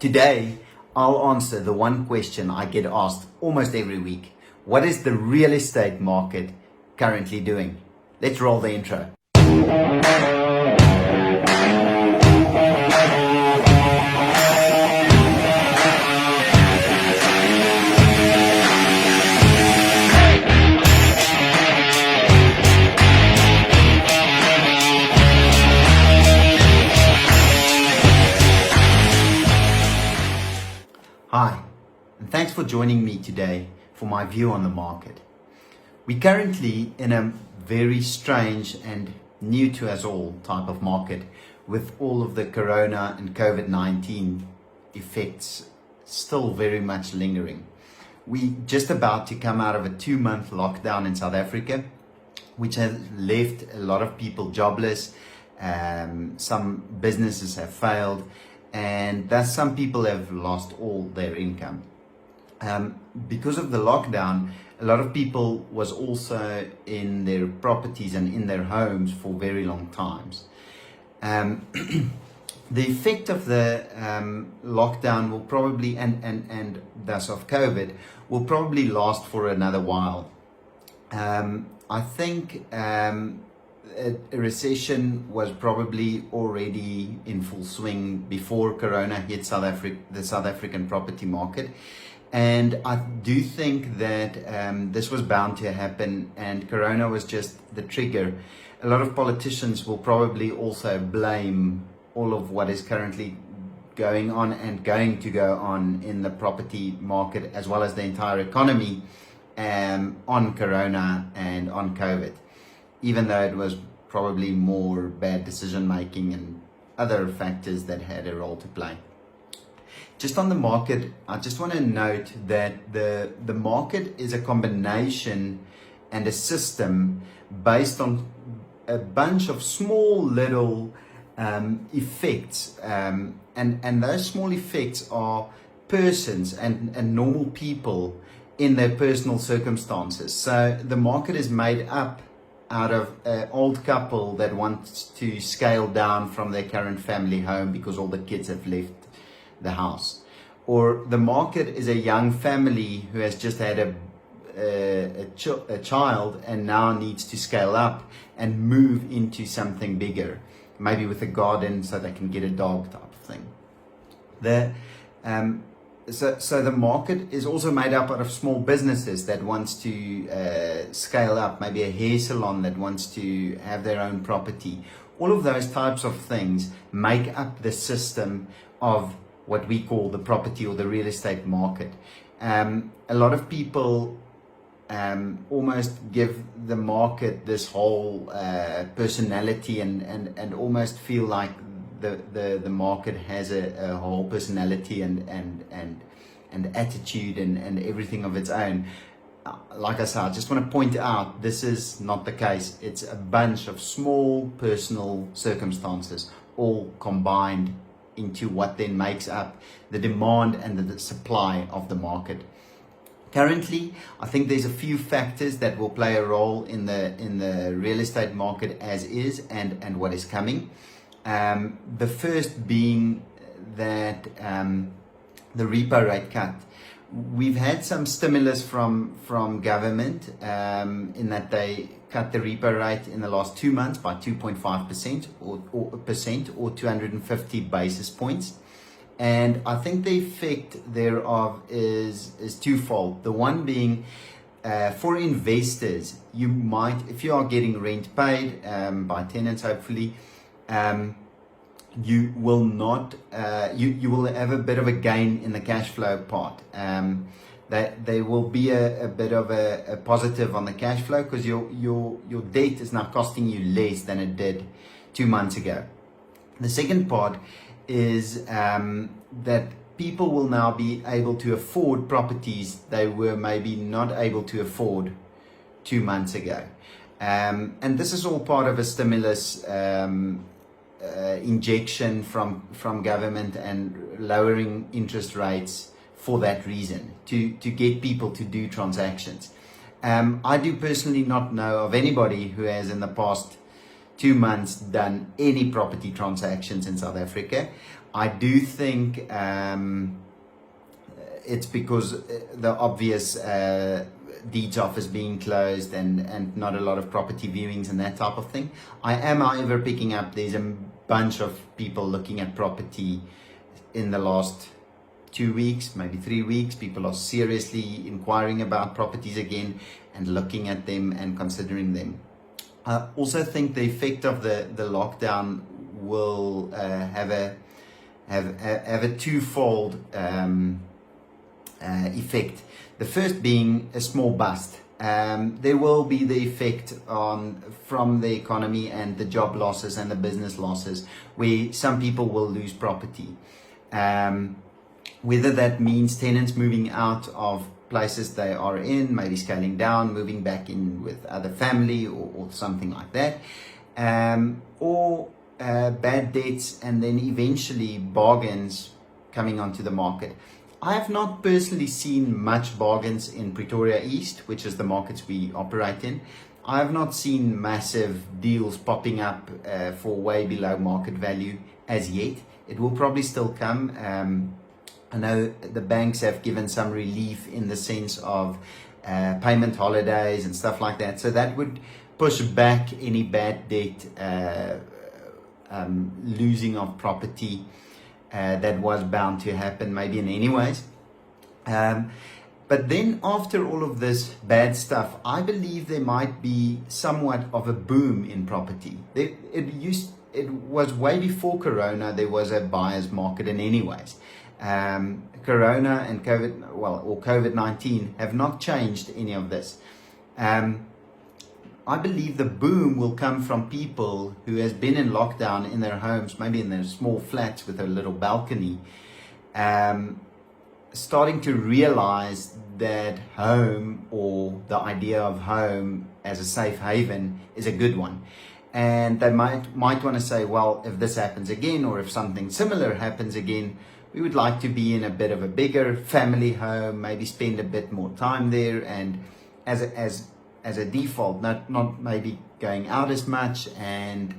Today, I'll answer the one question I get asked almost every week. What is the real estate market currently doing? Let's roll the intro. Hi, and thanks for joining me today for my view on the market. We're currently in a very strange and new to us all type of market with all of the corona and COVID-19 effects still very much lingering. We're just about to come out of a 2-month lockdown in South Africa, which has left a lot of people jobless. Some businesses have failed, and thus some people have lost all their income. Because of the lockdown, a lot of people was also in their properties and in their homes for very long times. The effect of the lockdown will probably, and thus of COVID, will probably last for another while. I think a recession was probably already in full swing before Corona hit the South African property market. And I do think that this was bound to happen, and Corona was just the trigger. A lot of politicians will probably also blame all of what is currently going on and going to go on in the property market, as well as the entire economy, on Corona and on COVID, even though it was probably more bad decision making and other factors that had a role to play. Just on the market, I just want to note that the market is a combination and a system based on a bunch of small little effects, and those small effects are persons and normal people in their personal circumstances. So the market is made up out of an old couple that wants to scale down from their current family home because all the kids have left the house. Or the market is a young family who has just had a child and now needs to scale up and move into something bigger, maybe with a garden so they can get a dog type of thing. So the market is also made up out of small businesses that wants to scale up, maybe a hair salon that wants to have their own property. All of those types of things make up the system of what we call the property or the real estate market. A lot of people almost give the market this whole personality and almost feel like the market has a whole personality and attitude and everything of its own. Like I said, I just want to point out this is not the case. It's a bunch of small personal circumstances all combined into what then makes up the demand and the supply of the market. Currently, I think there's a few factors that will play a role in the real estate market as is and what is coming. The first being that the repo rate cut. We've had some stimulus from government in that they cut the repo rate in the last 2 months by 2.5% or 250 basis points. And I think the effect thereof is twofold. The one being for investors, you might, if you are getting rent paid by tenants, hopefully, you will not, you will have a bit of a gain in the cash flow part. That there will be a bit of a positive on the cash flow because your debt is now costing you less than it did 2 months ago. The second part is that people will now be able to afford properties they were maybe not able to afford 2 months ago. And this is all part of a stimulus injection from government and lowering interest rates for that reason, to get people to do transactions. I do personally not know of anybody who has in the past 2 months done any property transactions in South Africa. I do think it's because the obvious deeds office being closed and not a lot of property viewings and that type of thing. I am, however, picking up there's a bunch of people looking at property in the last 2 weeks, maybe 3 weeks. People are seriously inquiring about properties again and looking at them and considering them. I also think the effect of the lockdown will have a twofold effect. The first being a small bust. There will be the effect from the economy and the job losses and the business losses, where some people will lose property. Whether that means tenants moving out of places they are in, maybe scaling down, moving back in with other family or something like that, or bad debts and then eventually bargains coming onto the market. I have not personally seen much bargains in Pretoria East, which is the markets we operate in. I have not seen massive deals popping up for way below market value as yet. It will probably still come. I know the banks have given some relief in the sense of payment holidays and stuff like that. So that would push back any bad debt, losing of property that was bound to happen maybe in any ways. But then after all of this bad stuff, I believe there might be somewhat of a boom in property. It was way before Corona, there was a buyer's market in any ways. Corona and COVID-19 have not changed any of this. I believe the boom will come from people who has been in lockdown in their homes, maybe in their small flats with a little balcony, starting to realize that home, or the idea of home as a safe haven, is a good one. And they might want to say, well, if this happens again, or if something similar happens again, we would like to be in a bit of a bigger family home, maybe spend a bit more time there, and as a default, not maybe going out as much and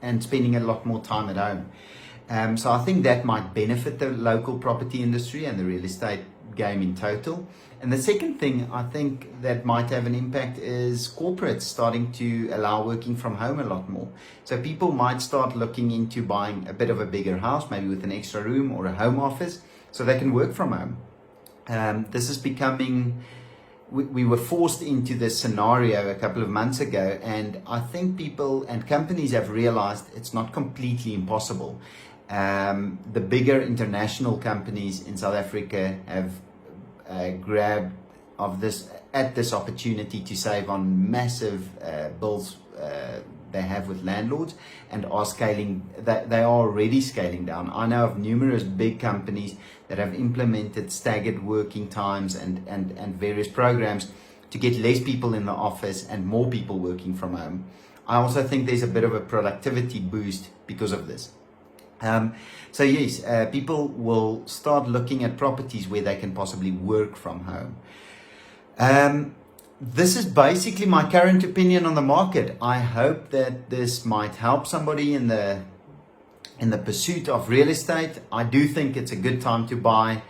and spending a lot more time at home. So I think that might benefit the local property industry and the real estate game in total. And the second thing I think that might have an impact is corporates starting to allow working from home a lot more. So people might start looking into buying a bit of a bigger house, maybe with an extra room or a home office, so they can work from home. This is becoming, we were forced into this scenario a couple of months ago, and I think people and companies have realized it's not completely impossible. The bigger international companies in South Africa have grabbed at this opportunity to save on massive bills they have with landlords, and are scaling. They are already scaling down. I know of numerous big companies that have implemented staggered working times and various programs to get less people in the office and more people working from home. I also think there's a bit of a productivity boost because of this. So yes, people will start looking at properties where they can possibly work from home. This is basically my current opinion on the market. I hope that this might help somebody in the pursuit of real estate. I do think it's a good time to buy.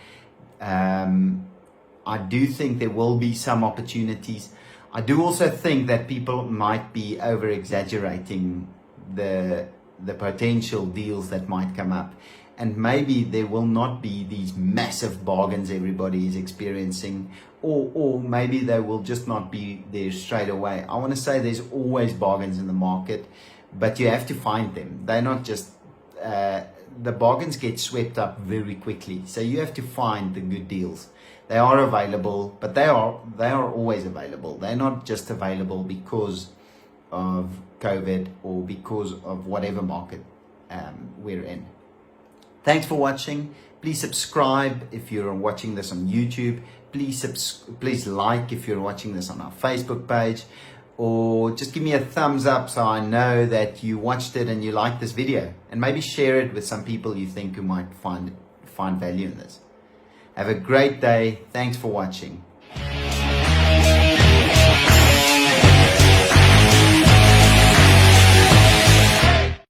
I do think there will be some opportunities. I do also think that people might be over exaggerating the potential deals that might come up, and maybe there will not be these massive bargains everybody is experiencing, or maybe they will just not be there straight away. I want to say there's always bargains in the market, but you have to find them. They're not just the bargains get swept up very quickly, so you have to find the good deals. They are available, but they are always available. They're not just available because of COVID or because of whatever market we're in. Thanks for watching. Please subscribe if you're watching this on YouTube. Please like if you're watching this on our Facebook page, or just give me a thumbs up so I know that you watched it and you liked this video, and maybe share it with some people you think who might find value in this. Have a great day. Thanks for watching.